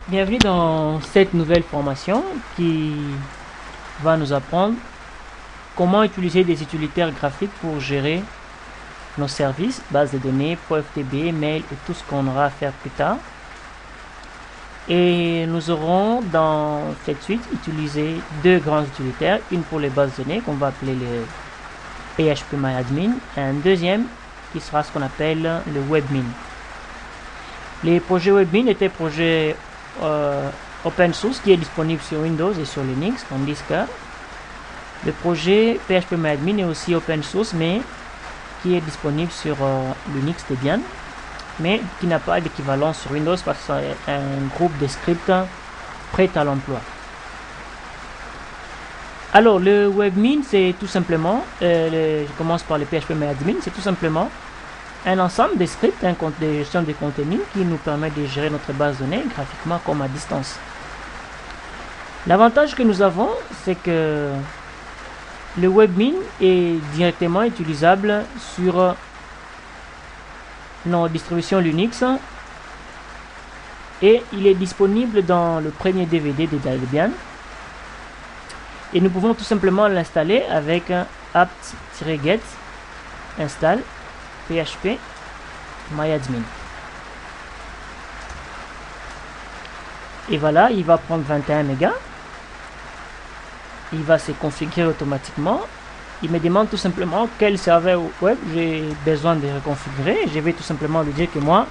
Bienvenue dans cette nouvelle formation qui va nous apprendre comment utiliser des utilitaires graphiques pour gérer nos services, bases de données, .ftb, mail et tout ce qu'on aura à faire plus tard. Et nous aurons dans cette suite utilisé deux grands utilitaires, une pour les bases de données qu'on va appeler le phpMyAdmin et un deuxième qui sera ce qu'on appelle le webmin. Les projets webmin étaient projets open source qui est disponible sur Windows et sur Linux, tandis que le projet phpMyAdmin est aussi open source mais qui est disponible sur Linux Debian, mais qui n'a pas d'équivalent sur Windows parce que c'est un groupe de scripts prêt à l'emploi. Alors le webmin, c'est tout simplement, je commence par le phpMyAdmin, c'est tout simplement un ensemble de scripts, de gestion de contenu qui nous permet de gérer notre base de données graphiquement comme à distance. L'avantage que nous avons, c'est que le webmin est directement utilisable sur nos distributions Linux et il est disponible dans le premier DVD de Debian. Et nous pouvons tout simplement l'installer avec un apt-get install phpMyAdmin. Et voilà, il va prendre 21 mégas. Il va se configurer automatiquement. Il me demande tout simplement quel serveur web j'ai besoin de reconfigurer. Je vais tout simplement lui dire que moi,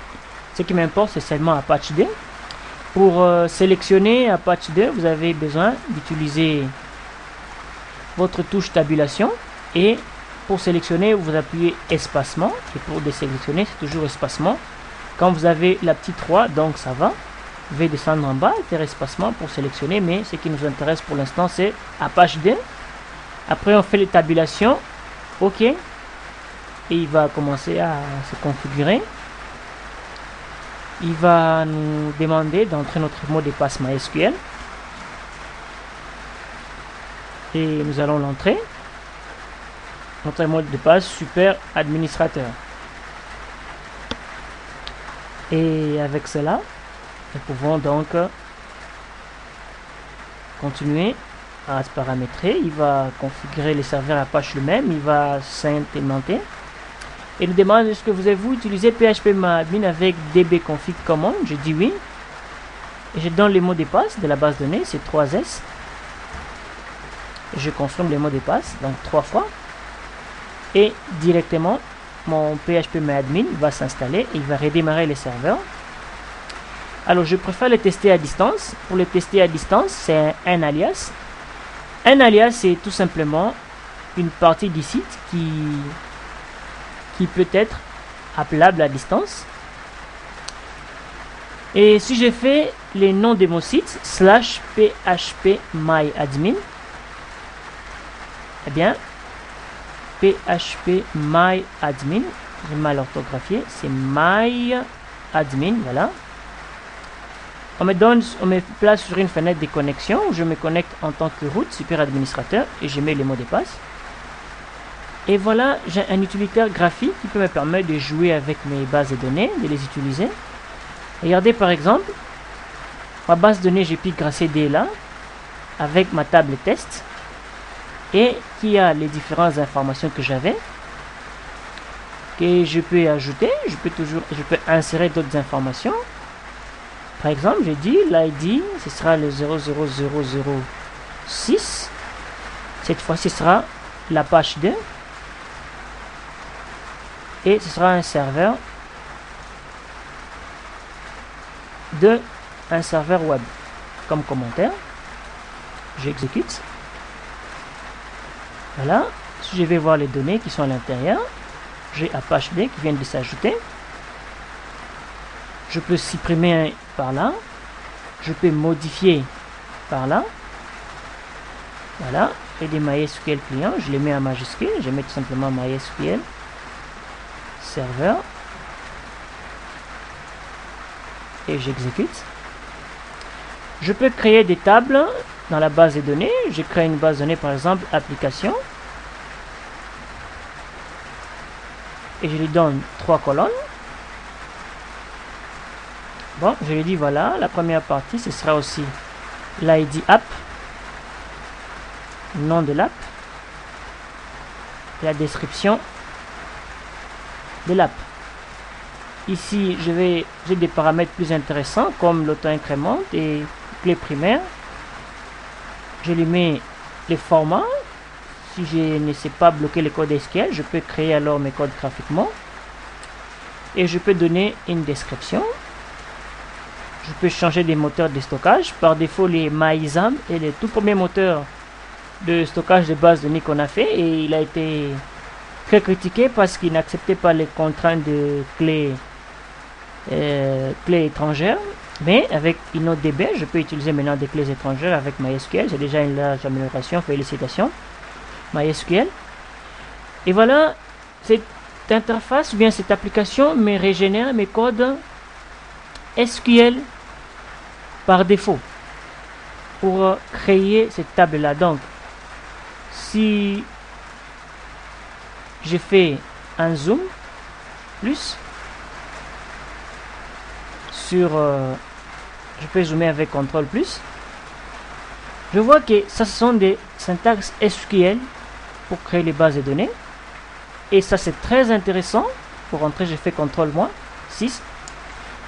ce qui m'importe, c'est seulement Apache 2. Pour sélectionner Apache 2, vous avez besoin d'utiliser votre touche tabulation et pour sélectionner, vous appuyez espacement et pour désélectionner, c'est toujours espacement. Quand vous avez la petite croix, donc ça va. Vous pouvez descendre en bas et faire espacement pour sélectionner, mais ce qui nous intéresse pour l'instant, c'est Apache 2. Après, on fait les tabulations. OK. Et il va commencer à se configurer. Il va nous demander d'entrer notre mot de passe MySQL. Et nous allons l'entrer. Notre mot de passe super administrateur. Et avec cela, nous pouvons donc continuer à se paramétrer. Il va configurer les serveurs Apache lui-même. Il va s'implémenter. Et nous demande est-ce que vous avez utilisé phpMyAdmin avec dbconfig command. Je dis oui. Et je donne les mots de passe de la base de données. C'est 3S. Je confirme les mots de passe. Donc 3 fois. Et directement, mon phpMyAdmin va s'installer et il va redémarrer les serveurs. Alors, je préfère le tester à distance. Pour le tester à distance, c'est un alias. Un alias, c'est tout simplement une partie du site qui peut être appelable à distance. Et si je fais les noms de mon site, /phpMyAdmin, eh bien, phpMyAdmin, j'ai mal orthographié, c'est MyAdmin, voilà. On me place sur une fenêtre de connexion où je me connecte en tant que root, super administrateur, et je mets les mots de passe. Et voilà, j'ai un utilitaire graphique qui peut me permettre de jouer avec mes bases de données, de les utiliser. Regardez par exemple, ma base de données GPIC-CD est là, avec ma table test, et qui a les différentes informations que j'avais, que je peux ajouter, je peux insérer d'autres informations. Par exemple, j'ai dit l'ID, ce sera le 00006. Cette fois-ci, ce sera l'Apache 2. Et ce sera un serveur un serveur web. Comme commentaire, j'exécute. Voilà. Si je vais voir les données qui sont à l'intérieur, j'ai Apache 2 qui vient de s'ajouter. Je peux supprimer par là. Je peux modifier par là. Voilà. Et des MySQL clients, je les mets en majuscule. Je mets tout simplement MySQL serveur. Et j'exécute. Je peux créer des tables dans la base de données. Je crée une base de données, par exemple, application. Et je lui donne 3 colonnes. Bon, je lui dis voilà, la première partie, ce sera aussi l'ID app, nom de l'app, la description de l'app. Ici, j'ai des paramètres plus intéressants comme l'auto-incrément et clé primaire. Je lui mets les formats. Si je ne sais pas bloquer les codes SQL, je peux créer alors mes codes graphiquement. Et je peux donner une description. Je peux changer des moteurs de stockage. Par défaut, les MyXAM est le tout premier moteur de stockage de base de données qu'on a fait. Et il a été très critiqué parce qu'il n'acceptait pas les contraintes de clés étrangères. Mais avec InnoDB, je peux utiliser maintenant des clés étrangères avec MySQL. C'est déjà une large amélioration. Félicitations, MySQL. Et voilà, cette interface, ou bien cette application, me régénère mes codes SQL par défaut pour créer cette table là. Donc si je fais un zoom plus sur je peux zoomer avec CTRL plus, je vois que ça ce sont des syntaxes SQL pour créer les bases de données, et ça c'est très intéressant. Pour rentrer, j'ai fait CTRL moins 6.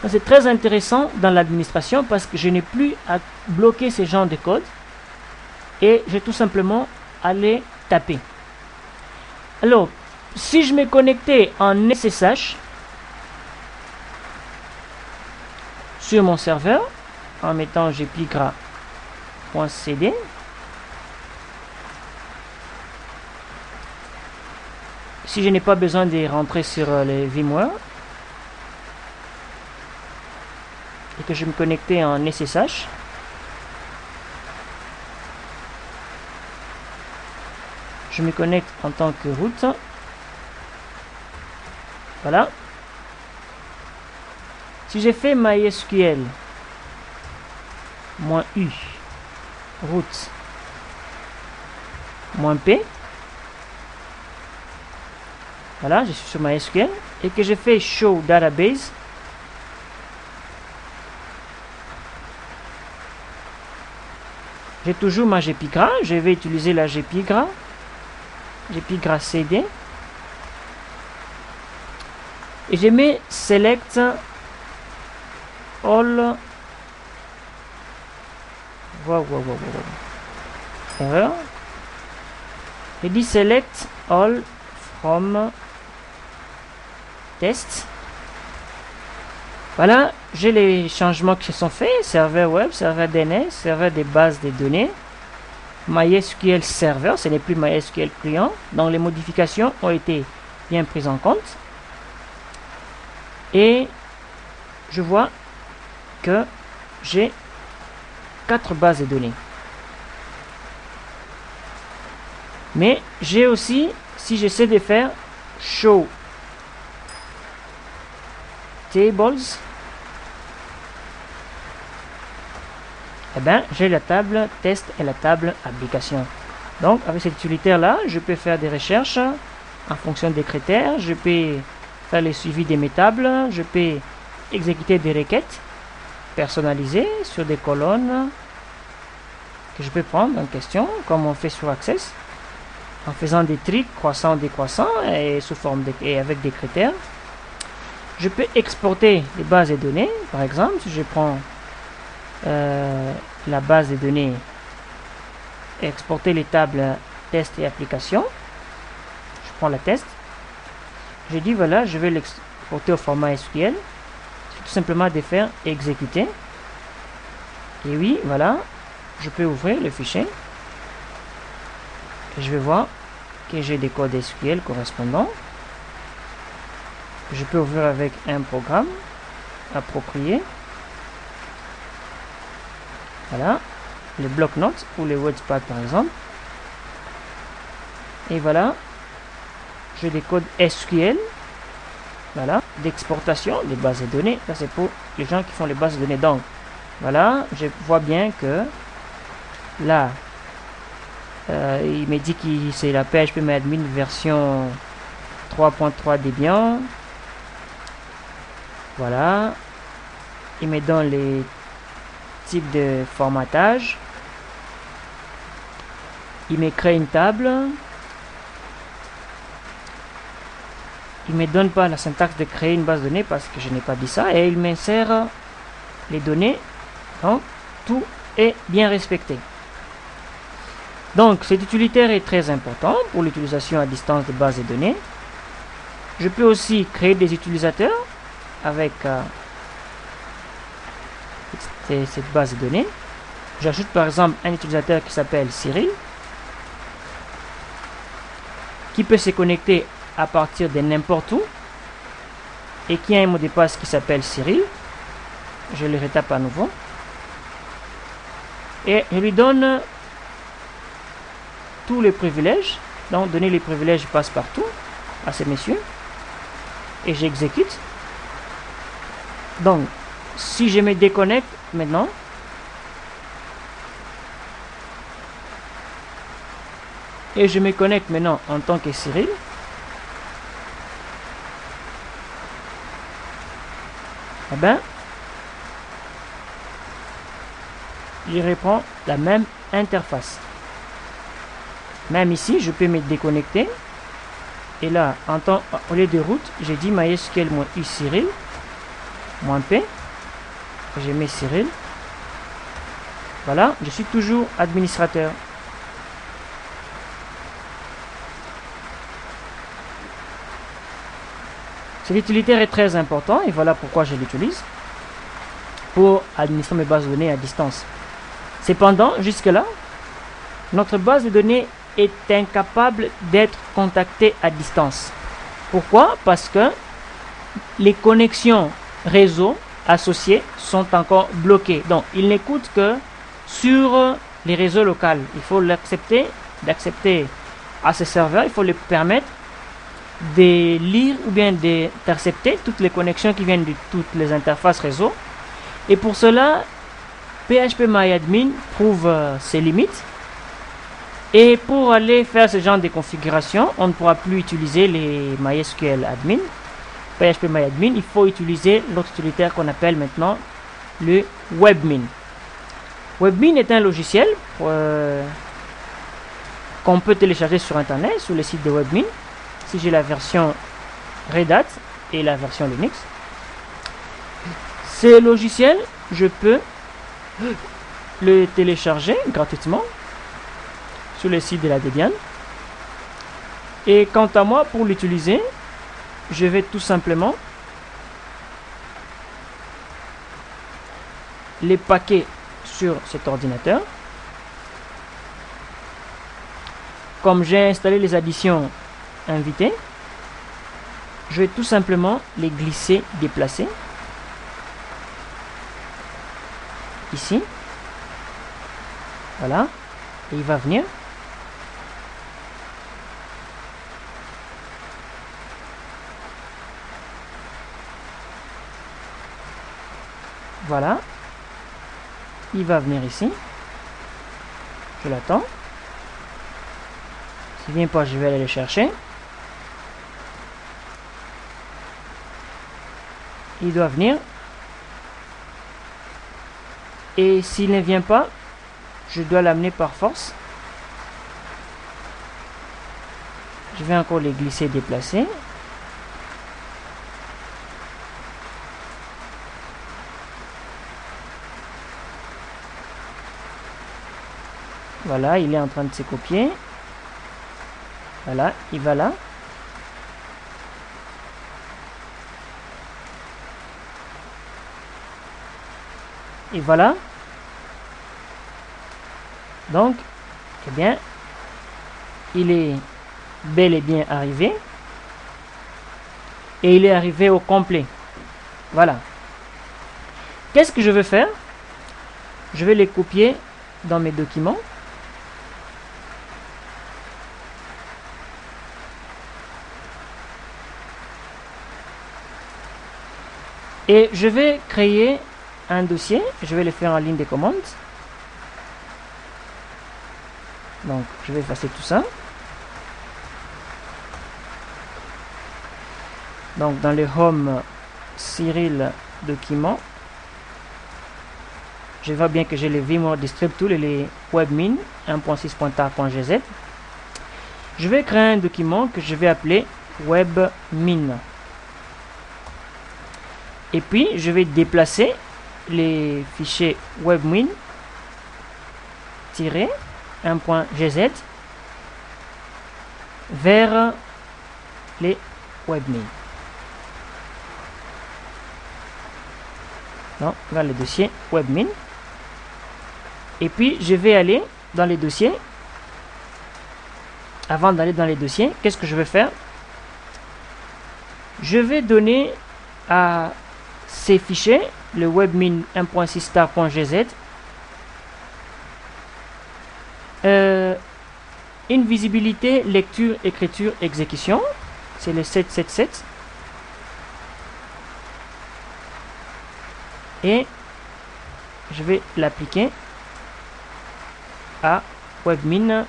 C'est très intéressant dans l'administration parce que je n'ai plus à bloquer ces genres de codes et je vais tout simplement aller taper. Alors, si je me connectais en SSH sur mon serveur en mettant gpigra.cd, si je n'ai pas besoin de rentrer sur les VMware et que je me connectais en SSH, je me connecte en tant que root. Voilà. Si j'ai fait MySQL -u root -p, voilà, je suis sur MySQL, et que je fais show database, j'ai toujours ma gpigra. Je vais utiliser la gpigra cd, et je mets select all. Erreur. Je dis select all from test. Voilà, j'ai les changements qui sont faits: serveur web, serveur DNS, serveur des bases de données, MySQL serveur, ce n'est plus MySQL client. Donc les modifications ont été bien prises en compte. Et je vois que j'ai 4 bases de données. Mais j'ai aussi, si j'essaie de faire show tables, eh ben, j'ai la table test et la table application. Donc avec cet utilitaire là, je peux faire des recherches en fonction des critères, je peux faire le suivi de mes tables, je peux exécuter des requêtes personnalisées sur des colonnes que je peux prendre en question, comme on fait sur Access, en faisant des tris croissants, décroissants et sous forme et avec des critères. Je peux exporter les bases de données. Par exemple, si je prends la base de données, exporter les tables test et application, je prends la test, je dis voilà, je vais l'exporter au format SQL. C'est tout simplement de faire exécuter, et oui, voilà, je peux ouvrir le fichier et je vais voir que j'ai des codes SQL correspondants. Je peux ouvrir avec un programme approprié. Voilà, les bloc-notes ou les WordPad par exemple. Et voilà, j'ai des codes SQL, voilà, d'exportation des bases de données. Ça c'est pour les gens qui font les bases de données. Donc voilà, je vois bien que là, il me dit que c'est la PHP-MyAdmin version 3.3 Debian. Voilà, il me donne les types de formatage. Il me crée une table. Il me donne pas la syntaxe de créer une base de données parce que je n'ai pas dit ça. Et il m'insère les données. Donc, tout est bien respecté. Donc, cet utilitaire est très important pour l'utilisation à distance de bases de données. Je peux aussi créer des utilisateurs avec cette base de données. J'ajoute par exemple un utilisateur qui s'appelle Cyril, qui peut se connecter à partir de n'importe où et qui a un mot de passe qui s'appelle Cyril. Je le retape à nouveau et je lui donne tous les privilèges. Donc donner les privilèges passe partout à ces messieurs et j'exécute. Donc si je me déconnecte maintenant, et je me connecte maintenant en tant que Cyril, eh ben, je reprends la même interface. Même ici, je peux me déconnecter. Et là, au lieu de route, j'ai dit MySQL-u Cyril, -p. Je mets Cyril. Voilà, je suis toujours administrateur. Cet utilitaire est très important et voilà pourquoi je l'utilise pour administrer mes bases de données à distance. Cependant, jusque-là, notre base de données est incapable d'être contactée à distance. Pourquoi? Parce que les connexions réseau associées sont encore bloquées. Donc, il n'écoute que sur les réseaux locaux. Il faut d'accepter à ce serveur, il faut lui permettre de lire ou bien d'intercepter toutes les connexions qui viennent de toutes les interfaces réseau. Et pour cela, PHPMyAdmin prouve ses limites. Et pour aller faire ce genre de configuration, on ne pourra plus utiliser les MySQL admin, PHPMyAdmin. Il faut utiliser l'autre utilitaire qu'on appelle maintenant le Webmin. Webmin est un logiciel qu'on peut télécharger sur Internet, sur le site de Webmin. Si j'ai la version Red Hat et la version Linux, ces logiciels, je peux le télécharger gratuitement sur le site de la Debian. Et quant à moi, pour l'utiliser, je vais tout simplement les paquets sur cet ordinateur. Comme j'ai installé les additions invitées, je vais tout simplement les glisser, déplacer ici. Voilà, et il va venir. Voilà, il va venir ici. Je l'attends. S'il vient pas, je vais aller le chercher. Il doit venir. Et s'il ne vient pas, je dois l'amener par force. Je vais encore les glisser, déplacer. Voilà, il est en train de se copier. Voilà, il va là. Et voilà. Donc, eh bien, il est bel et bien arrivé. Et il est arrivé au complet. Voilà. Qu'est-ce que je vais faire? Je vais les copier dans mes documents. Et je vais créer un dossier. Je vais le faire en ligne de commande. Donc, je vais effacer tout ça. Donc, dans le home Cyril document, je vois bien que j'ai le vmode distrib tool et les webmin 1.6.tar.gz. Je vais créer un document que je vais appeler webmin. Et puis, je vais déplacer les fichiers webmin-1.gz vers les webmin. Non, vers le dossier webmin. Et puis, je vais aller dans les dossiers. Avant d'aller dans les dossiers, qu'est-ce que je vais faire? Je vais donner à ces fichiers, le webmin 1.6tar.gz, une visibilité lecture, écriture, exécution. C'est le 777. Et je vais l'appliquer à webmin-tar.gz.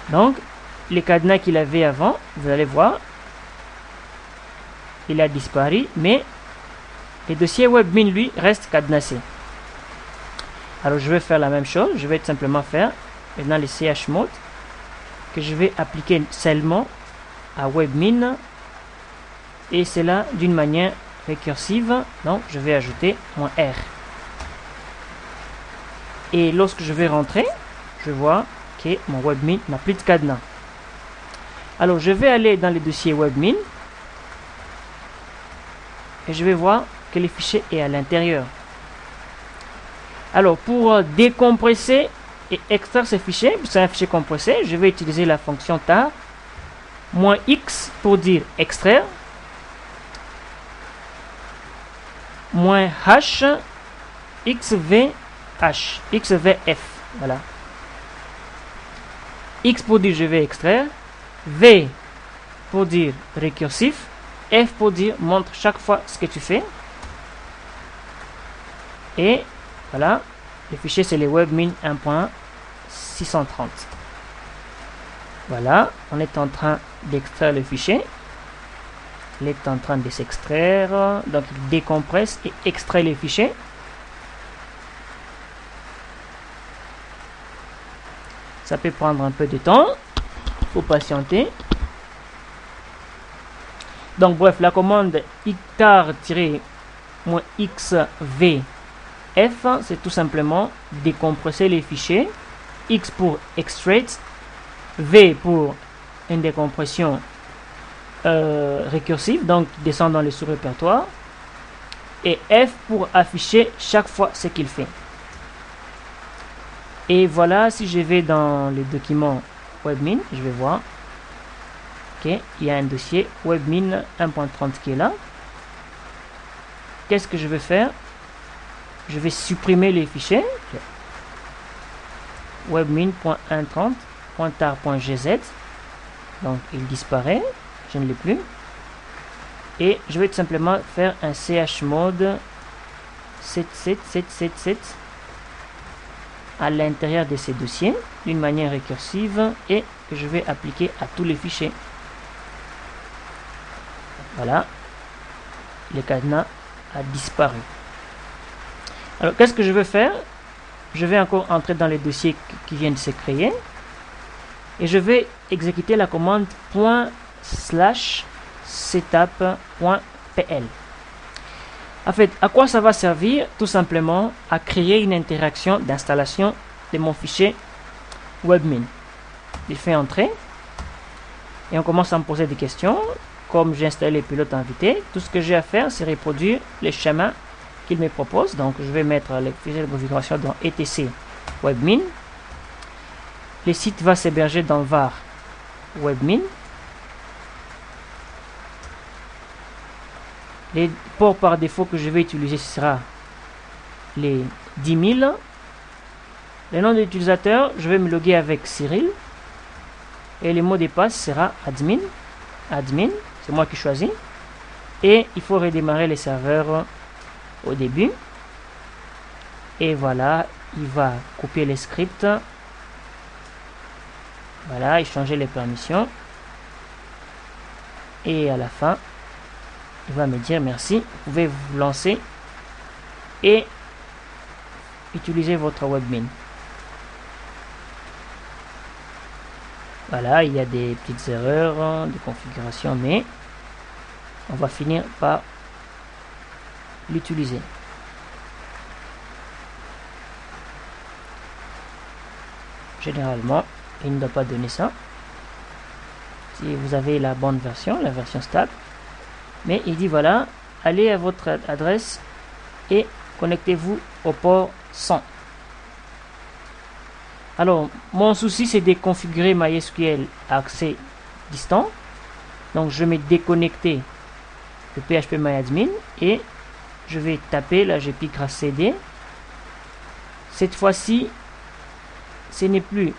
Donc, les cadenas qu'il avait avant, vous allez voir, il a disparu, mais le dossier webmin, lui, reste cadenassé. Alors, je vais faire la même chose. Je vais tout simplement faire maintenant le chmod que je vais appliquer seulement à webmin, et c'est là d'une manière récursive. Donc, je vais ajouter -r. Et lorsque je vais rentrer, je vois que mon webmin n'a plus de cadenas. Alors, je vais aller dans le dossier webmin et je vais voir que le fichier est à l'intérieur. Alors, pour décompresser et extraire ce fichier, c'est un fichier compressé, je vais utiliser la fonction tar -x pour dire extraire, -h xvf, voilà. X pour dire je vais extraire, V pour dire récursif, F pour dire montre chaque fois ce que tu fais. Et voilà, le fichier c'est les webmin 1.630. Voilà, on est en train d'extraire le fichier. Il est en train de s'extraire, donc il décompresse et extrait les fichiers. Ça peut prendre un peu de temps, il faut patienter. Donc bref, la commande tar-xvf, c'est tout simplement décompresser les fichiers. X pour extract, V pour une décompression récursive, donc descend dans le sous-répertoire, et F pour afficher chaque fois ce qu'il fait. Et voilà, si je vais dans le document webmin, je vais voir qu'il y a un dossier webmin 1.30 qui est là. Qu'est-ce que je vais faire? Je vais supprimer les fichiers webmin.130.tar.gz, donc il disparaît, je ne l'ai plus, et je vais tout simplement faire un chmod 77777 à l'intérieur de ces dossiers d'une manière récursive et que je vais appliquer à tous les fichiers. Voilà, le cadenas a disparu. Alors qu'est-ce que je vais faire? Je vais encore entrer dans les dossiers qui viennent de se créer et je vais exécuter la commande ./setup.pl. En fait, à quoi ça va servir? Tout simplement à créer une interaction d'installation de mon fichier webmin. Je fais entrer et on commence à me poser des questions. Comme j'ai installé les pilotes invités, tout ce que j'ai à faire, c'est reproduire les schémas qu'il me propose. Donc, je vais mettre les fichiers de configuration dans etc webmin. Le site va s'héberger dans var webmin. Les ports par défaut que je vais utiliser sera les 10 000. Le nom de l'utilisateur, je vais me loguer avec Cyril. Et le mot de passe sera admin. Admin, c'est moi qui choisis. Et il faut redémarrer les serveurs au début. Et voilà, il va copier les scripts. Voilà, et changer les permissions. Et à la fin, il va me dire merci, vous pouvez vous lancer et utiliser votre webmin. Voilà, il y a des petites erreurs de configuration, mais on va finir par l'utiliser. Généralement, il ne doit pas donner ça. Si vous avez la bonne version, la version stable. Mais il dit voilà, allez à votre adresse et connectez-vous au port 100. Alors, mon souci, c'est de configurer MySQL accès distant. Donc, je vais déconnecter le phpMyAdmin et je vais taper, là, j'ai piqué CD. Cette fois-ci, ce n'est plus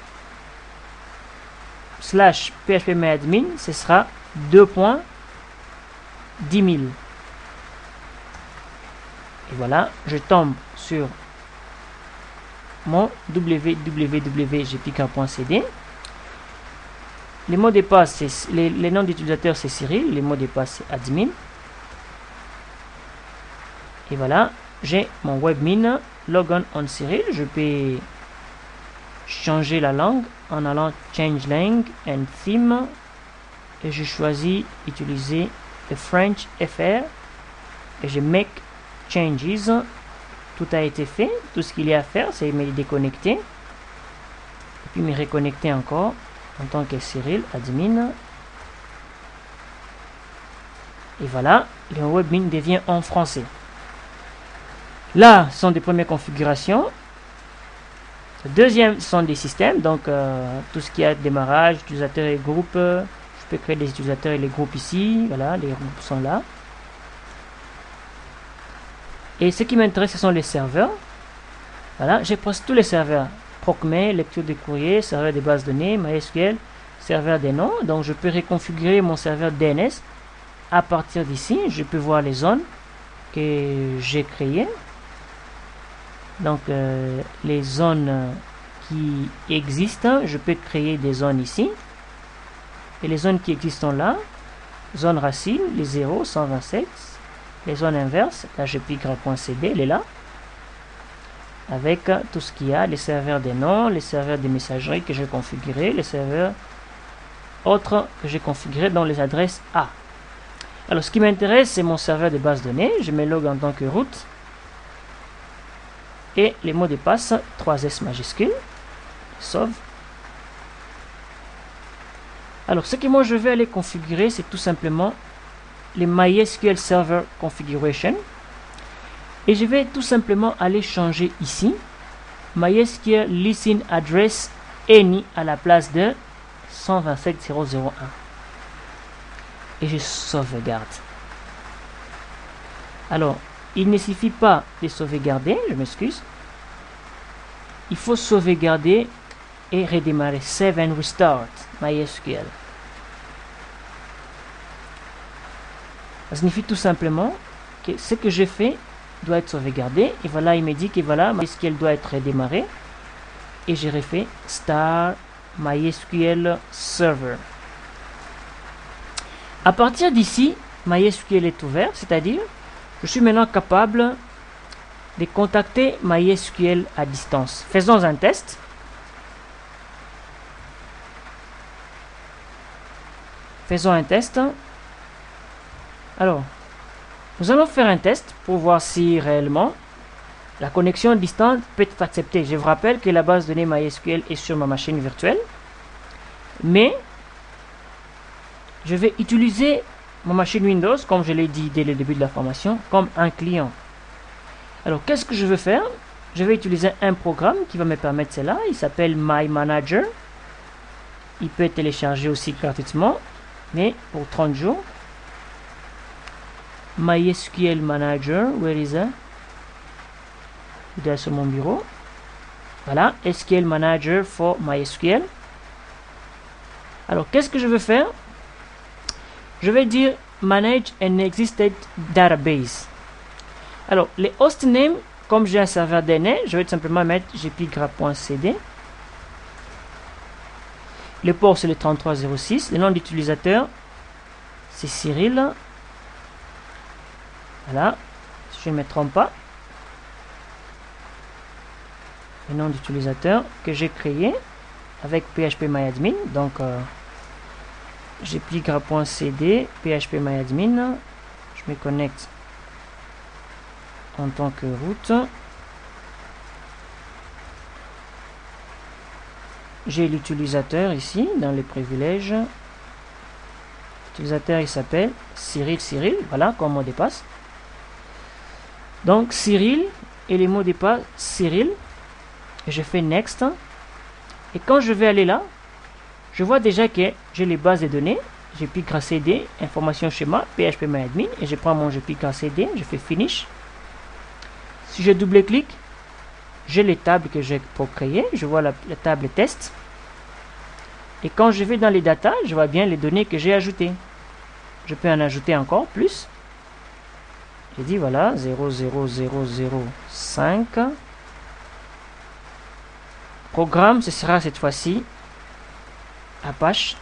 /phpMyAdmin, ce sera 2.10.000. Et voilà, je tombe sur mon www.gpk.cd. Les mots de passe, les noms d'utilisateurs, c'est Cyril. Les mots de passe, c'est admin. Et voilà, j'ai mon webmin logon on Cyril. Je peux changer la langue en allant change language and theme et je choisis utiliser le French FR et je make changes. Tout a été fait, tout ce qu'il y a à faire, c'est me déconnecter et puis me reconnecter encore en tant que Cyril admin. Et voilà, le webmin devient en français. Là sont des premières configurations. Le deuxième sont des systèmes, donc tout ce qui est démarrage, utilisateurs et groupes. Je peux créer des utilisateurs et les groupes ici. Voilà, les groupes sont là. Et ce qui m'intéresse, ce sont les serveurs. Voilà, j'ai presque tous les serveurs. ProcMail, lecture des courriers, serveur des bases de données, MySQL, serveur des noms. Donc je peux reconfigurer mon serveur DNS. À partir d'ici, je peux voir les zones que j'ai créées. Donc les zones qui existent, je peux créer des zones ici. Et les zones qui existent là, zone racine, les 0, 127. Les zones inverses, là je pique .cd, elle est là. Avec tout ce qu'il y a, les serveurs des noms, les serveurs des messageries que j'ai configurés, les serveurs autres que j'ai configurés dans les adresses A. Alors ce qui m'intéresse, c'est mon serveur de base de données. Je me log en tant que root. Et les mots de passe 3S majuscule. Sauve. Alors ce que moi je vais aller configurer, c'est tout simplement les MySQL Server Configuration. Et je vais tout simplement aller changer ici MySQL Listen Address Any à la place de 127.0.0.1. Et je sauvegarde. Alors, il ne suffit pas de sauvegarder, je m'excuse. Il faut sauvegarder et redémarrer. Save and restart MySQL. Ça signifie tout simplement que ce que j'ai fait doit être sauvegardé. Et voilà, il me dit que voilà, MySQL doit être redémarré. Et j'ai refait Start MySQL Server. À partir d'ici, MySQL est ouvert, c'est-à-dire je suis maintenant capable de contacter MySQL à distance. Faisons un test. Faisons un test. Alors, nous allons faire un test pour voir si réellement la connexion distante peut être acceptée. Je vous rappelle que la base de données MySQL est sur ma machine virtuelle. Mais je vais utiliser ma machine Windows, comme je l'ai dit dès le début de la formation, comme un client. Alors, qu'est-ce que je veux faire? Je vais utiliser un programme qui va me permettre cela. Il s'appelle MyManager. Il peut être téléchargé aussi gratuitement, mais pour 30 jours. MySQL Manager, where is it? Il est sur mon bureau. Voilà, SQL Manager for MySQL. Alors, qu'est-ce que je veux faire? Je vais dire Manage an existing database. Alors, les hostnames, comme j'ai un serveur DNS, je vais tout simplement mettre gpgra.cd. Le port, c'est le 3306. Le nom d'utilisateur, c'est Cyril. Voilà, si je ne me trompe pas. Le nom d'utilisateur que j'ai créé avec phpMyAdmin. Donc, j'ai gra.cd phpMyAdmin. Je me connecte en tant que route. J'ai l'utilisateur ici dans les privilèges. L'utilisateur il s'appelle Cyril. Voilà comme mot de passe. Donc Cyril et les mots de passe Cyril. Et je fais next. Et quand je vais aller là, je vois déjà que j'ai les bases de données. J'ai gra.cd, information schéma, phpMyAdmin. Et je prends mon gra.cd, je fais finish. Si je double-clique, j'ai les tables que j'ai pour créer. Je vois la table test. Et quand je vais dans les datas, je vois bien les données que j'ai ajoutées. Je peux en ajouter encore plus. J'ai dit voilà 00005. Programme, ce sera cette fois-ci Apache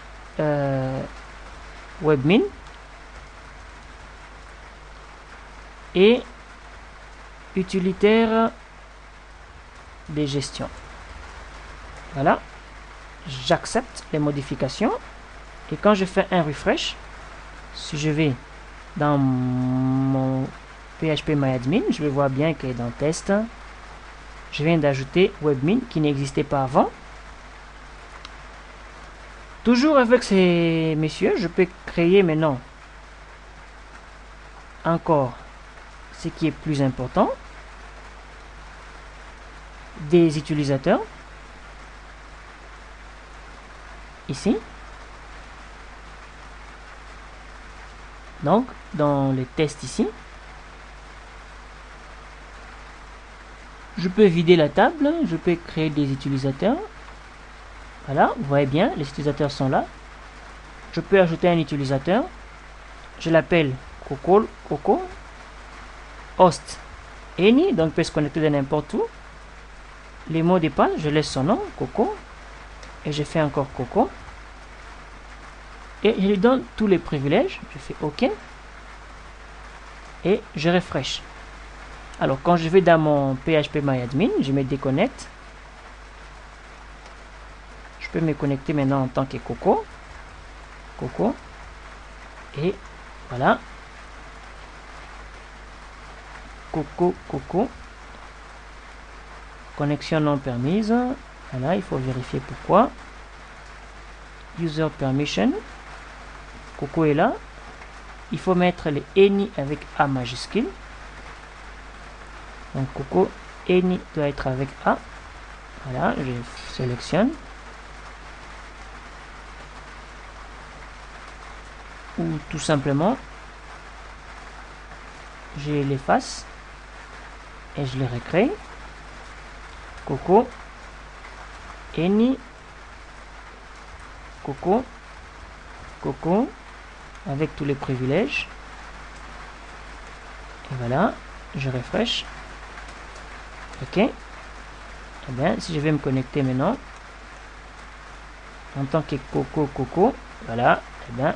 Webmin. Et utilitaire de gestion. Voilà. J'accepte les modifications. Et quand je fais un refresh, si je vais dans mon phpMyAdmin, je vais voir bien que dans test, je viens d'ajouter Webmin qui n'existait pas avant. Toujours avec ces messieurs, je peux créer maintenant encore ce qui est plus important, des utilisateurs. Ici. Donc, dans les tests ici, je peux vider la table, je peux créer des utilisateurs. Voilà, vous voyez bien, les utilisateurs sont là. Je peux ajouter un utilisateur. Je l'appelle Coco, host any, donc il peut se connecter de n'importe où. Les mots de passe, je laisse son nom, Coco, et je fais encore Coco. Et je lui donne tous les privilèges. Je fais OK. Et je refresh. Alors, quand je vais dans mon phpMyAdmin, je me déconnecte. Je peux me connecter maintenant en tant que Coco. Et voilà. Coco. Connexion non permise. Voilà, il faut vérifier pourquoi. User permission. Coco est là. Il faut mettre les any avec A majuscule. Donc Coco, any doit être avec A. Voilà, je sélectionne. Ou tout simplement, je l'efface et je les recrée. Coco, any, Coco, avec tous les privilèges. Et voilà, je refresh. OK. Et bien, si je vais me connecter maintenant, en tant que Coco, voilà, et bien,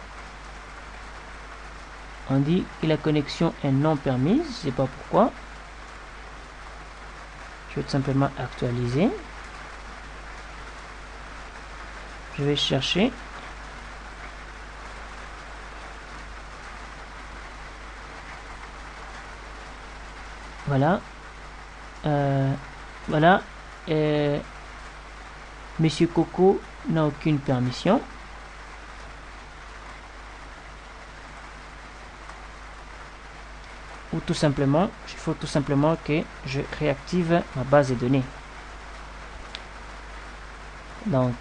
on dit que la connexion est non permise, je ne sais pas pourquoi. Je vais tout simplement actualiser. Je vais chercher. Voilà. Voilà. Monsieur Coco n'a aucune permission. Ou tout simplement, il faut tout simplement que je réactive ma base de données. Donc,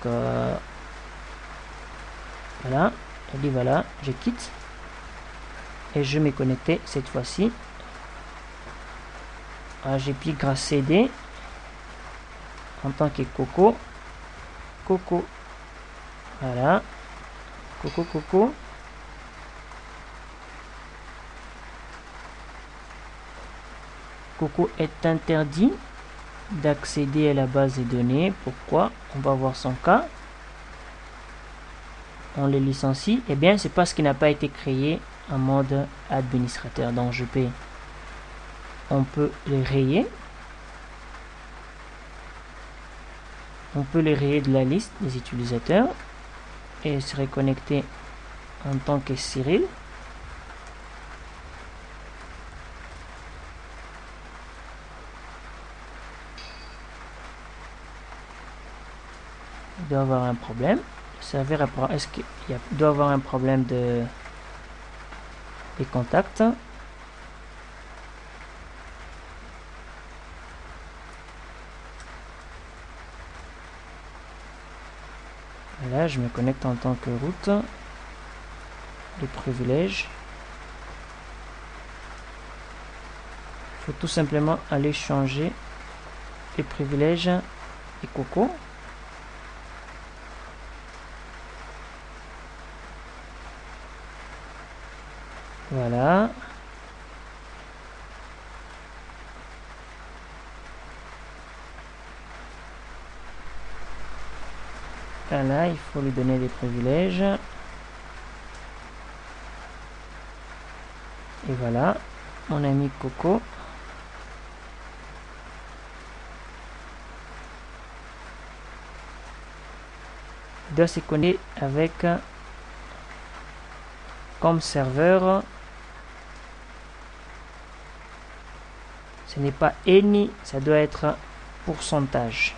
voilà. Et dit voilà, je quitte. Et je me connecter cette fois-ci. J'ai gra.cd en tant que Coco. Voilà. Coco. Coco est interdit d'accéder à la base de données. Pourquoi? On va voir son cas. On les licencie. Eh bien, c'est parce qu'il n'a pas été créé en mode administrateur. Donc, je peux on peut les rayer. On peut les rayer de la liste des utilisateurs et se reconnecter en tant que Cyril. Il doit avoir un problème. Le serveur, est-ce qu'il doit avoir un problème des contacts? Là, je me connecte en tant que route. Les privilèges. Il faut tout simplement aller changer les privilèges et Coco. Voilà. Là, il faut lui donner des privilèges. Et voilà, mon ami Coco. Il doit se connecter avec comme serveur. Ce n'est pas any, ça doit être pourcentage.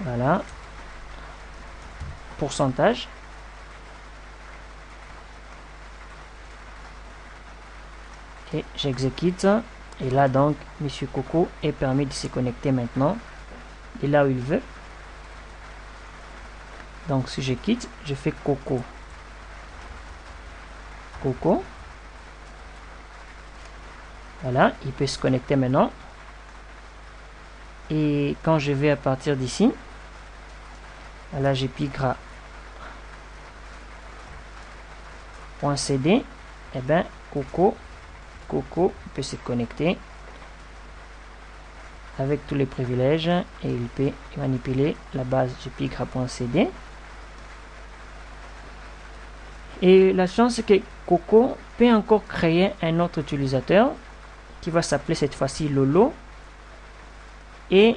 Voilà. Pourcentage. Et j'exécute. Et là donc, Monsieur Coco est permis de se connecter maintenant. Et là où il veut. Donc si je quitte, je fais Coco. Coco. Voilà, il peut se connecter maintenant. Et quand je vais à partir d'ici, là j'ai pigra.cd, et bien Coco peut se connecter avec tous les privilèges et il peut manipuler la base gpigra.cd. Et la chance c'est que Coco peut encore créer un autre utilisateur qui va s'appeler cette fois-ci Lolo. Et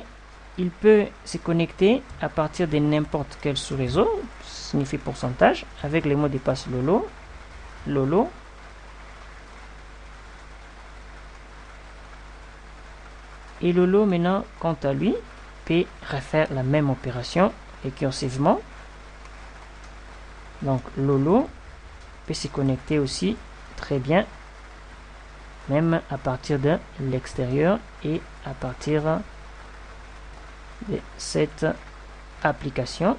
il peut se connecter à partir de n'importe quel sous-réseau, signifie pourcentage, avec les mots de passe Lolo. Et Lolo, maintenant, quant à lui, peut refaire la même opération récursivement. Donc Lolo peut se connecter aussi très bien, même à partir de l'extérieur et à partir de cette application.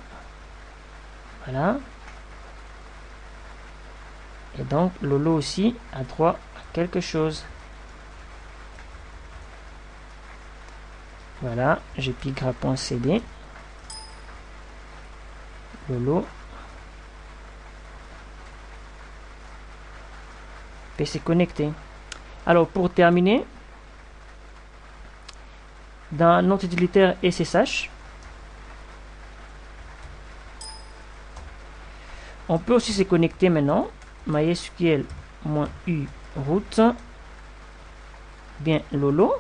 Voilà. Et donc Lolo aussi a droit à quelque chose. Voilà, j'ai pigra.cd. Lolo peut se connecter. Alors pour terminer, dans notre utilitaire SSH, on peut aussi se connecter maintenant. MySQL-u route bien Lolo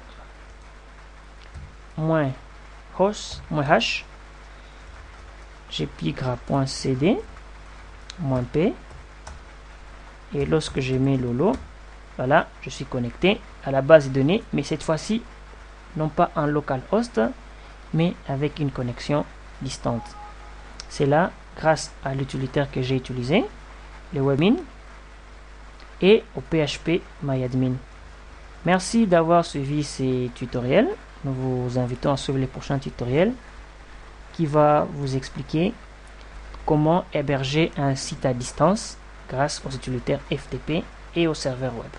-host -h gpigra.cd -p et lorsque je mets Lolo, voilà, je suis connecté à la base de données, mais cette fois-ci non pas en localhost, mais avec une connexion distante. C'est là grâce à l'utilitaire que j'ai utilisé, le webmin, et au PHP MyAdmin. Merci d'avoir suivi ces tutoriels. Nous vous invitons à suivre les prochains tutoriels qui va vous expliquer comment héberger un site à distance grâce aux utilitaires FTP et au serveur web.